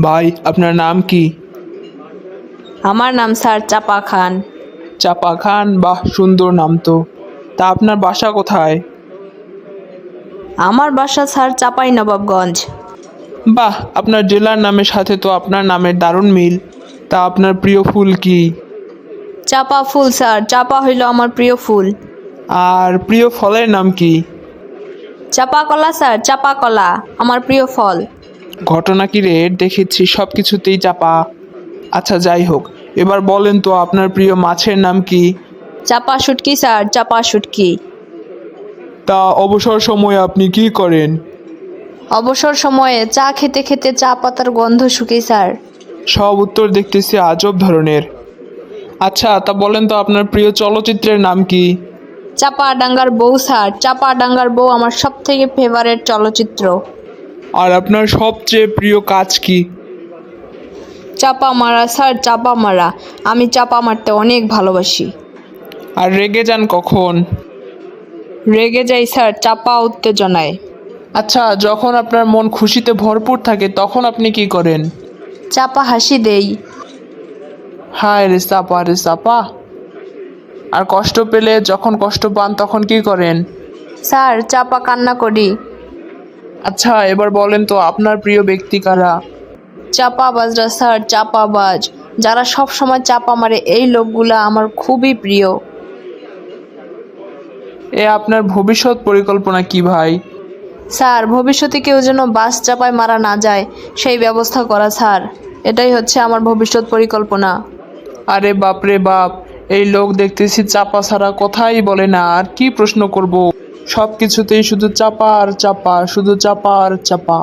ভাই, আপনার নাম কি? আমার নাম স্যার চাপা খান। চাপা খান? বাহ, সুন্দর নাম তো। তা আপনার বাসা কোথায়? আমার বাসা স্যার চাপাই নবাবগঞ্জ। বাহ, আপনার জেলার নামের সাথে তো আপনার নামের দারুণ মিল। তা আপনার প্রিয় ফুল কি? চাপা ফুল স্যার, চাপা হইল আমার প্রিয় ফুল। আর প্রিয় ফলের নাম কি? চাপা কলা স্যার, চাপা কলা আমার প্রিয় ফল। ঘটনা কি রে, দেখেছি সব কিছুতেই চাপা। আচ্ছা, যাই হোক, এবার বলেন তো আপনার প্রিয় মাছের নাম কি? চাপা শুটকি স্যার, চাপা শুটকি। তা অবসর সময়ে আপনি কি করেন? অবসর সময়ে চা খেতে খেতে চা পাতার গন্ধ শুকি স্যার। সব উত্তর দেখতেছি আজব ধরনের। আচ্ছা, তা বলেন তো আপনার প্রিয় চলচ্চিত্রের নাম কি? চাপা ডাঙ্গার বউ স্যার, চাপা ডাঙ্গার বউ আমার সব থেকে ফেভারেট চলচ্চিত্র। আর আপনার সবচেয়ে প্রিয় কাজ কি? চাপা মারা স্যার, চাপা মারা। আমি চাপা মারতে অনেক ভালোবাসি। আর রেগে যান কখন? রেগে যাই স্যার চাপা উত্তেজনায়। আচ্ছা, যখন আপনার মন খুশিতে ভরপুর থাকে তখন আপনি কি করেন? চাপা হাসি দেই। হায় রে চাপা, রে চাপা। আর কষ্ট পেলে, যখন কষ্ট পান তখন কি করেন? স্যার চাপা কান্না করি। আচ্ছা, এবার বলেন তো আপনার প্রিয় ব্যক্তি কারা? চাপাবাজরা স্যার, চাপাবাজ যারা সব সময় চাপা মারে, এই লোকগুলা আমার খুবই প্রিয়। আপনার ভবিষ্যৎ পরিকল্পনা কি ভাই? স্যার ভবিষ্যতে কেউ যেন বাস চাপায় মারা না যায় সেই ব্যবস্থা করা স্যার, এটাই হচ্ছে আমার ভবিষ্যৎ পরিকল্পনা। আরে বাপ রে বাপ, এই লোক দেখতেছি চাপা ছাড়া কথাই বলে না। আর কি প্রশ্ন করব? সব কিছুতেই শুধু চাপা আর চাপা, শুধু চাপা আর চাপা।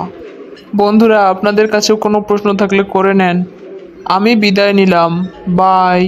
বন্ধুরা, আপনাদের কাছেও কোনো প্রশ্ন থাকলে করে নেন। আমি বিদায় নিলাম। বাই।